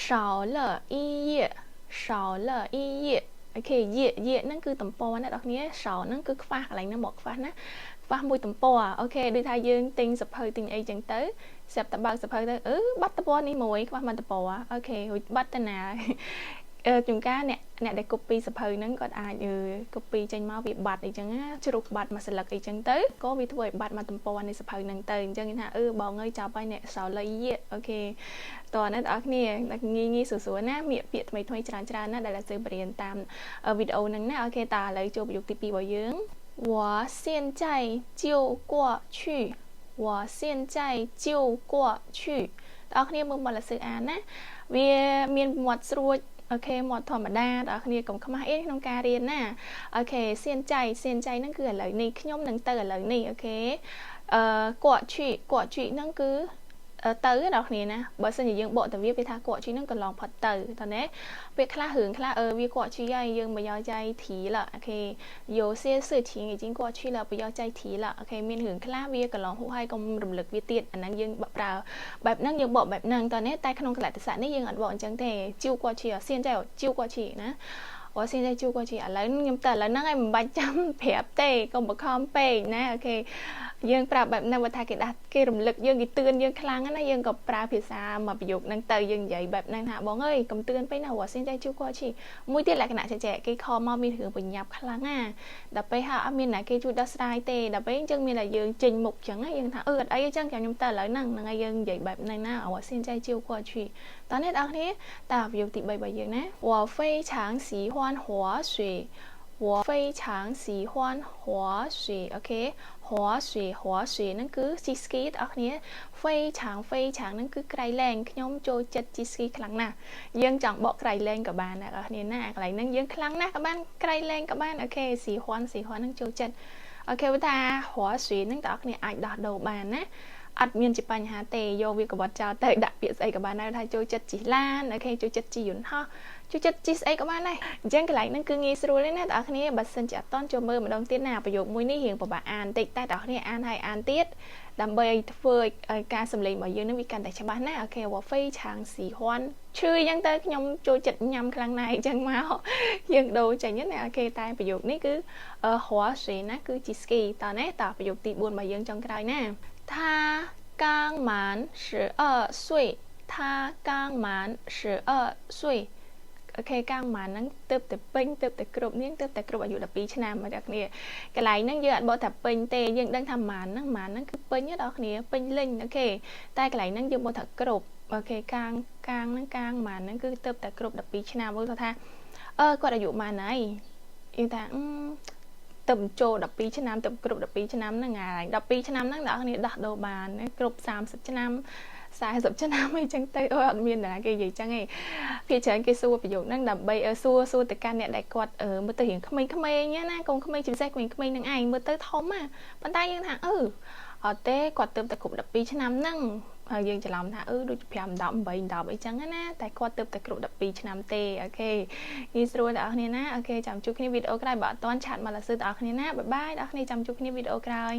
少了一页少了一页 ok 页นั่นคือតំពរណាដល់គ្នាសោហ្នឹងគឺខ្វះកន្លែងហ្នឹងមកខ្វះណាខ្វះមួយតំពរអូខេដូចថាយើងទិញសភៅទិញអីចឹងទៅស្រាប់តែបើកសភៅទៅបាត់តំពរនេះមួយខ្វះមួយតំពរអូខេរួចបាត់ទៅណាជួនកាលអ្នកដែល copy សភៅហ្នឹងគាត់អាចcopy ចេញមកវាបាត់អីចឹងណាជ្រុះបាត់មួយស្លឹកអីចឹងទៅក៏វាធ្វើឲ្យបាត់មួយតំពរនៃសភៅហ្នឹងទៅអញ្ចឹងគេថាបងអើយចាប់ហើយអ្នកសោលៃយអូខេតោះណាបងប្អូនងាយស្រួលណាពាក្យថ្មីច្រើនណាដែលយើងបរៀនតាមវីដេអូហ្នឹងណាអូខេតើឥឡូវចូលប្រយោគទី2របស់យើង我现在就过去我现在就过去បងប្អូនមើលមកលឺអានណាវាមានមាត់ស្រួចអូខេមកធម្មតាដល់គ្នាកុំខ្មាស់អីក្នុងការរៀនណាអូខេសៀនចៃហ្នឹងគឺឥឡូវនេះខ្ញុំនឹងទៅឥឡូវនេះអូខេគាត់ឈីហ្នឹងគឺទៅដល់គ្នាណាបើសិនជាយើងបកទៅវាថាគាត់ឈីហ្នឹងកន្លងផុតទៅតើណាពេលខ្លះរឿងខ្លះវាគាត់ឈីហើយយើងមកយកចៃធីលអូខេយោសៀសឺឈី已经过去了不要再提了អូខេមានរឿងខ្លះវាកន្លងហួសហើយកុំរំលឹកវាទៀតអាហ្នឹងយើងប្រើបែបហ្នឹងយើងបកបែបហ្នឹងតើណាតែក្នុងកលតិស័កនេះយើងអត់បកអញ្ចឹងទេជីវគាត់ឈីសៀនចៃជីវគាត់ឈីណា我现在就过去ឥឡូវខ្ញុំទៅឥឡូវហ្នឹងឯងមិនបាច់ចាំប្រាប់ទេកុំបខំពេកណាអូខេយើងប្រាប់បែបហ្នឹងបើថាគេដាស់គេរំលឹកយើងគេទឿនយើងខ្លាំងណាយើងក៏ប្រើភាសាមកប្រយោគហ្នឹងទៅយើងនិយាយបែបហ្នឹងថាបងអើយកុំទឿនពេកណា我现在就过去មួយទៀតលក្ខណៈចែកគេខមកមានរឿងបញ្ញាប់ខ្លាំងណាដល់ពេលហើយអត់មានណាគេជួយដោះស្រាយទេដល់ពេលអញ្ចឹងមានតែយើងចេញមុខអញ្ចឹងយើងថាអត់អីអញ្ចឹងខ្ញុំទៅឥឡូវហ្នឹងហើយយើងនិយាយបែបហ្នឹងណា我现在就过去តោះនេះបងប្អូនតើប្រយោគទី3របស់យើងណា我非常喜欢滑水我非常喜欢滑水 OK 滑水ហ្នឹងគឺជីស្គីបងប្អូន非常ហ្នឹងគឺក្រៃលែងខ្ញុំចូលចិត្តជីស្គីខ្លាំងណាស់យើងចង់បកក្រៃលែងក៏បានដែរបងប្អូនណាកន្លែងហ្នឹងយើងខ្លាំងណាស់ក៏បានក្រៃលែងក៏បានអូខេស៊ីហ៊ွန်ហ្នឹងចូលចិត្តអូខេបើថា滑水ហ្នឹងបងប្អូនអាចដោះដូរបានណាអត់មានជាបញ្ហាទេយកវាកបត់ចោលទៅដាក់ពាក្យស្អីក៏បានដែរថាចូលចិត្តជិះឡានអូខេចូលចិត្តជិះយន្តហោះចូលចិត្តជិះស្អីក៏បានដែរអញ្ចឹងកន្លែងហ្នឹងគឺងាយស្រួលទេណាបងប្អូនបើសិនជាអត់តន់ចូលមើលម្ដងទៀតណាប្រយោគមួយនេះរៀងពិបាកអានតិចតែបងប្អូនអានហើយអានទៀតដើម្បីធ្វើឲ្យការសម្លេងរបស់យើងនឹងវាកាន់តែច្បាស់ណាអូខេវ៉ាហ្វេឆាងស៊ីហ៊ွန်ឈឺអញ្ចឹងទៅខ្ញុំចូលចិត្តញ៉ាំខ្លាំងណាស់អញ្ចឹងមកយើងដូរចេញណាអូខេតែប្រយោគនេះគឺហွာស្រីណាគឺជាស្គីតើណាតើប្រយោគទី4របស់យើងចុងក្រោយណា他刚满12岁他刚满12岁អូខេកាំងម៉ានហ្នឹងទើបតែពេញទើបតែគ្រប់នាងទើបតែគ្រប់អាយុ12ឆ្នាំមកដល់គ្នាកន្លែងហ្នឹងយើងអត់បកថាពេញទេយើងដឹងថាម៉ានហ្នឹងគឺពេញដល់គ្នាពេញលេញអូខេតែកន្លែងហ្នឹងយើងបកថាគ្រប់អូខេកាំងហ្នឹងកាំងម៉ានហ្នឹងគឺទើបតែគ្រប់12ឆ្នាំមើលថាគាត់អាយុម៉ានហើយយើងថាទៅចូល12ឆ្នាំទៅគ្រប់12ឆ្នាំហ្នឹងហើយ12ឆ្នាំហ្នឹងអ្នកនរដោះដូរបានគ្រប់30ឆ្នាំ40ឆ្នាំអីចឹងទៅអត់មានណាគេនិយាយចឹងឯងភាគច្រើនគេសួរប្រយោគហ្នឹងដើម្បីសួរទៅកាន់អ្នកដែលគាត់មើលទៅរៀងក្មេងៗណាកូនក្មេងជាពិសេសក្មេងៗហ្នឹងឯងមើលទៅធំណាប៉ុន្តែយើងថាអត់ទេគាត់ទៅតែគ្រប់12ឆ្នាំហ្នឹងហើយយើងច្រឡំថាដូច5 10 8 10អីចឹងណាតែគាត់ទៅតែគ្រប់12ឆ្នាំទេអូខេងាយស្រួលបងប្អូនណាអូខេចាំជួបគ្នាវីដេអូក្រោយបើអត់ទាន់ឆាតមកលាសឺបងប្អូនណាបាយបាយបងប្អូនចាំជួបគ្នាវីដេអូក្រោយ